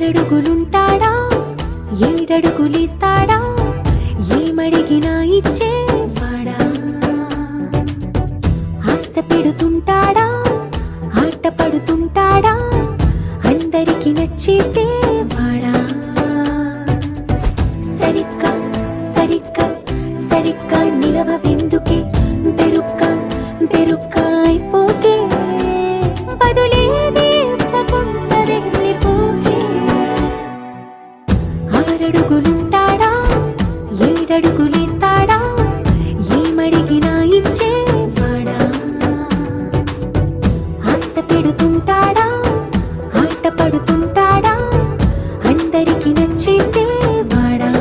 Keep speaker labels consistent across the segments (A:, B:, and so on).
A: ఆరడుగులుంటాడా ఏడడుగులేస్తాడా ఏమడిగినా ఇచ్చేవాడా ఆశ పెడుతుంటాడా ఆట పడుతుంటాడా అందరికి నచ్చేసేవాడా సరిగ్గా సరిగ్గా సరిగ్గా నిలవెందుకే బెరుక్క బెరుక్క అయిపోతే బదులేది ఇవ్వకుండా వెళ్ళిపోకే ఆరడుగులుంటాడా ఏడడుగులేస్తాడా ఏమడిగినా ఇచ్చేవాడా ఆశ పెడుతుంటాడా ఆట పడుతుంటాడా అందరికి నచ్చేసేవాడా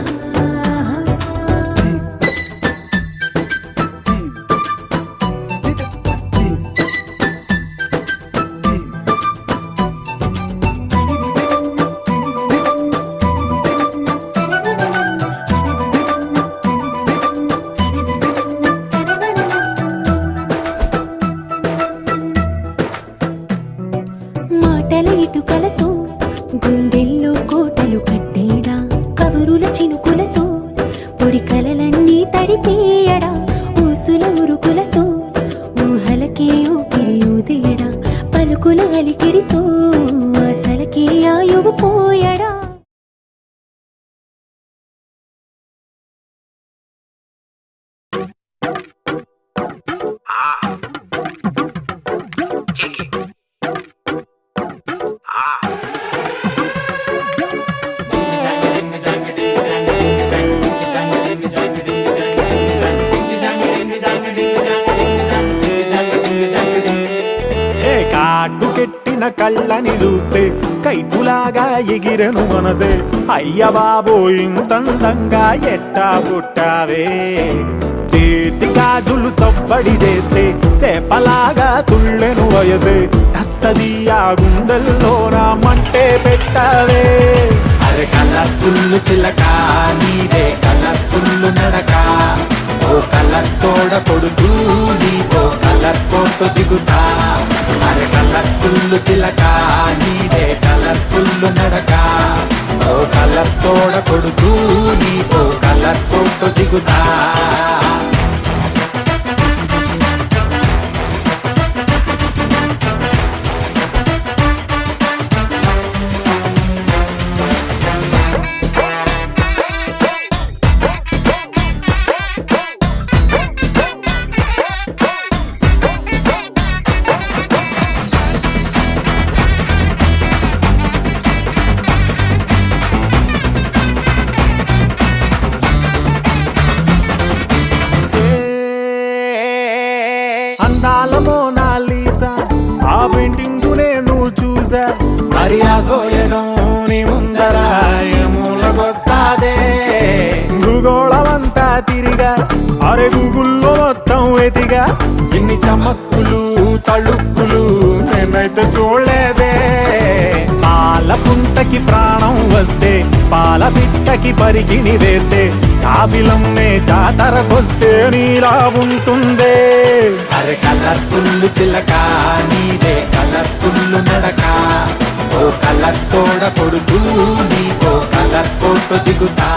A: మాటల ఇటుకలతో గుండెల్లో కోటలు కట్టేడా కబురుల చినుకులతో పొడి కలలన్నీ తడిపేయడా ఊసుల ఉరుకులతో ఊహలకే ఊపిరి ఊదేయడా పలుకుల అలికిడితో అసలకే ఆయువు పోయడా
B: కాటుకెట్టిన కళ్ళని చూస్తే కైటులాగా ఎగిరెను మనసే అయ్య బాబో ఇంతందంగా ఎట్టా పుట్టావే చేతి గాజులు సవ్వడి చేస్తే చేపలాగా తుళ్ళెను వయసే తస్సది ఆ గుండెల్లో నా మంటే పెట్టావే అరే కలర్ఫుల్ చిలక నీదే కలర్ఫుల్ నడక ఓ కలర్ సోడ కొడుతూ నీతో కలర్ ఫోటో దిగుతా అరే కలర్ఫుల్ చిలక నీదే కలర్ఫుల్ నడక ఓ కలర్ సోడ కొడుతూ నీతో కలర్ ఫోటో దిగుతా అందాల మోనాలీసా ఆ పెయింటింగ్ నేను చూసా మరి ఆ సోయడం నీ ముందర మూలకొస్తాదే భూగోళమంతా తిరిగా అరే గూగుల్లో మొత్తం ఎతిగా ఇన్ని చమక్కులు తళుక్కులు నేనైతే చూడలేదే పాల పుంటకి ప్రాణం వస్తే పాల బిట్టకి పరిగిణి వేస్తే చాబిలమ్మే జాతరకొస్తే నీలా ఉంటుందే అరే కలర్ఫుల్ చిలక నీదే కలర్ఫుల్ నడక ఓ కలర్ సోడ కొడుతూ నీతో కలర్ ఫోటో దిగుతా